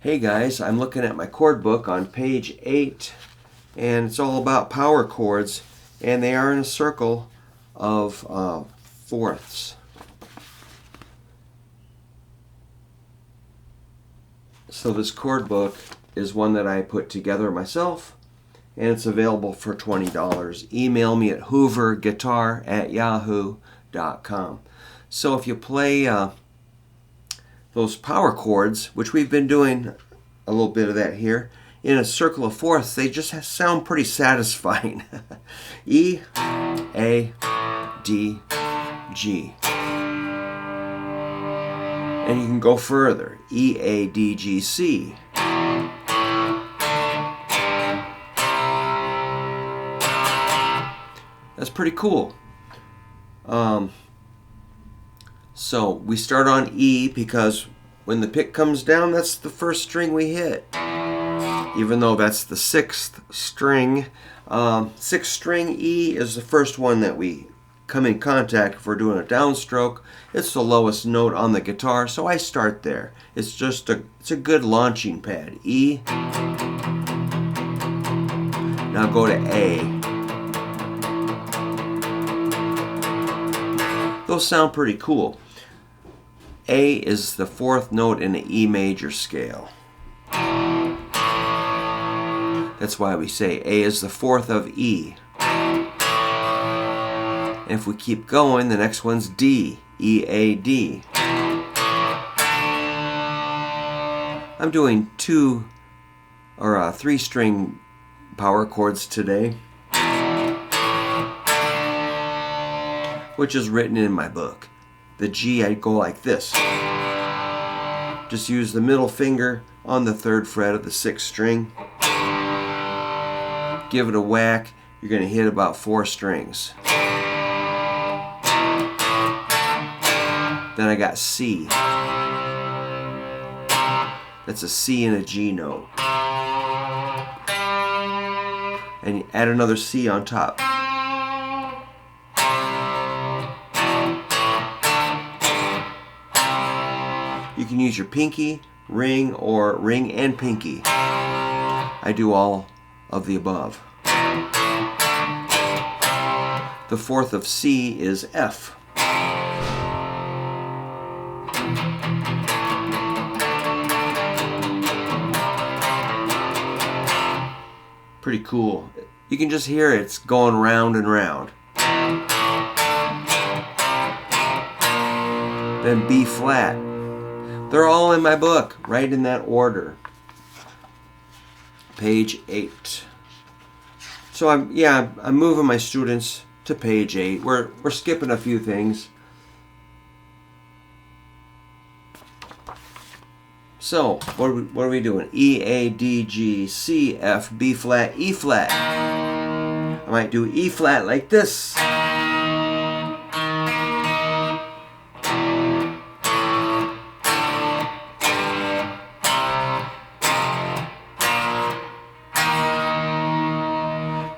Hey guys, I'm looking at my chord book on page 8, and it's all about power chords, and they are in a circle of fourths. So this chord book is one that I put together myself, and it's available for $20. Email me at hooverguitar@yahoo.com. So if you play those power chords, which we've been doing a little bit of that here, in a circle of fourths, they just sound pretty satisfying. E, A, D, G. And you can go further. E, A, D, G, C. That's pretty cool. So we start on E because when the pick comes down, that's the first string we hit. Even though that's the sixth string. Sixth string E is the first one that we come in contact if we're doing a downstroke. It's the lowest note on the guitar, so I start there. It's a good launching pad. E. Now go to A. Those sound pretty cool. A is the fourth note in the E major scale. That's why we say A is the fourth of E. And if we keep going, the next one's D. E, A, D. I'm doing three string power chords today, which is written in my book. The G, I go like this. Just use the middle finger on the third fret of the sixth string. Give it a whack. You're going to hit about 4 strings. Then I got C. That's a C and a G note. And you add another C on top. You can use your pinky, ring, or ring and pinky. I do all of the above. The fourth of C is F. Pretty cool. You can just hear it's going round and round. Then B flat. They're all in my book, right in that order. Page 8. So I'm moving my students to page 8. We're skipping a few things. So what are we doing? E, A, D, G, C, F, B flat, E flat. I might do E flat like this.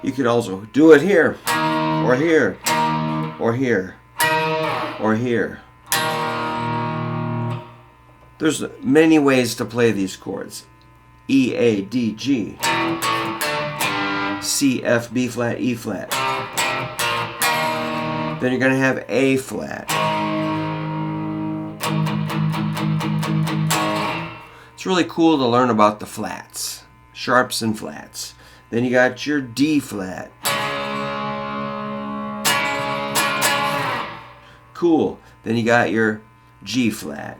You could also do it here, or here, or here, or here. There's many ways to play these chords. E, A, D, G, C, F, B flat, E flat. Then you're going to have A flat. It's really cool to learn about the flats, sharps and flats. Then you got your D flat. Cool. Then you got your G flat.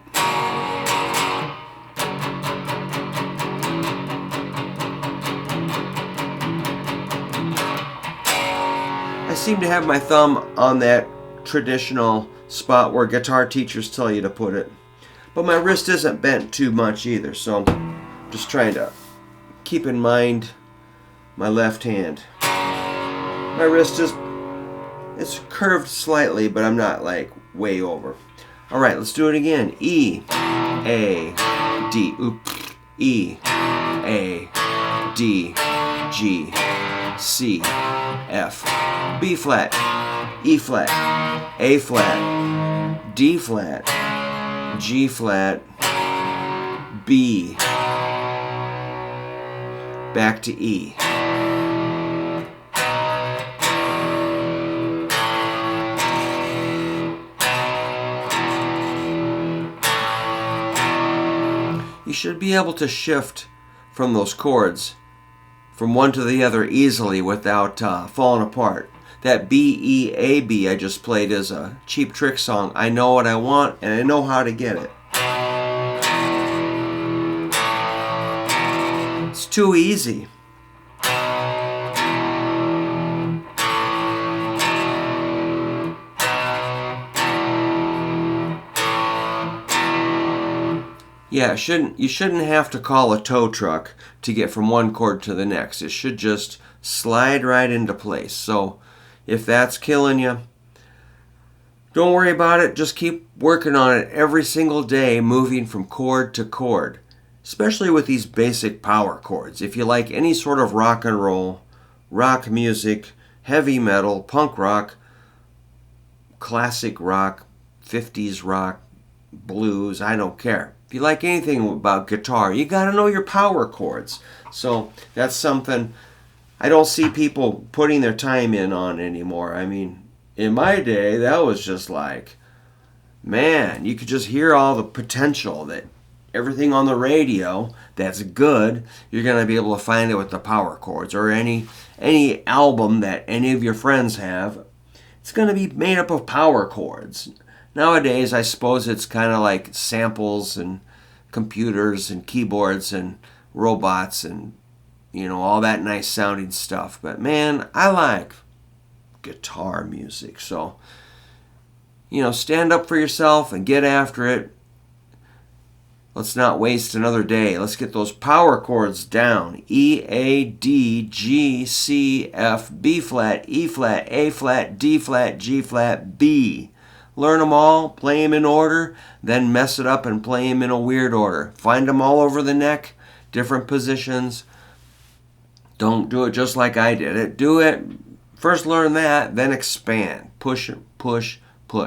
I seem to have my thumb on that traditional spot where guitar teachers tell you to put it. But my wrist isn't bent too much either, so I'm just trying to keep in mind my left hand. My wrist it's curved slightly, but I'm not like way over. All right, let's do it again. E, A, D, E, A, D, G, C, F, B flat, E flat, A flat, D flat, G flat, B, back to E. You should be able to shift from those chords from one to the other easily without falling apart. That B-E-A-B I just played is a Cheap Trick song. I know what I want and I know how to get it. It's too easy. Yeah, you shouldn't have to call a tow truck to get from one chord to the next. It should just slide right into place. So if that's killing you, don't worry about it. Just keep working on it every single day, moving from chord to chord, especially with these basic power chords. If you like any sort of rock and roll, rock music, heavy metal, punk rock, classic rock, 50s rock, blues, I don't care. If you like anything about guitar, you got to know your power chords. So that's something I don't see people putting their time in on anymore. I mean, in my day, that was just like, man, you could just hear all the potential that everything on the radio that's good, you're going to be able to find it with the power chords, or any album that any of your friends have. It's going to be made up of power chords. Nowadays, I suppose it's kind of like samples and computers and keyboards and robots and, all that nice sounding stuff. But man, I like guitar music. So, stand up for yourself and get after it. Let's not waste another day. Let's get those power chords down. E, A, D, G, C, F, B flat, E flat, A flat, D flat, G flat, B. Learn them all, play them in order, then mess it up and play them in a weird order. Find them all over the neck, different positions. Don't do it just like I did it. Do it, first learn that, then expand. Push, push,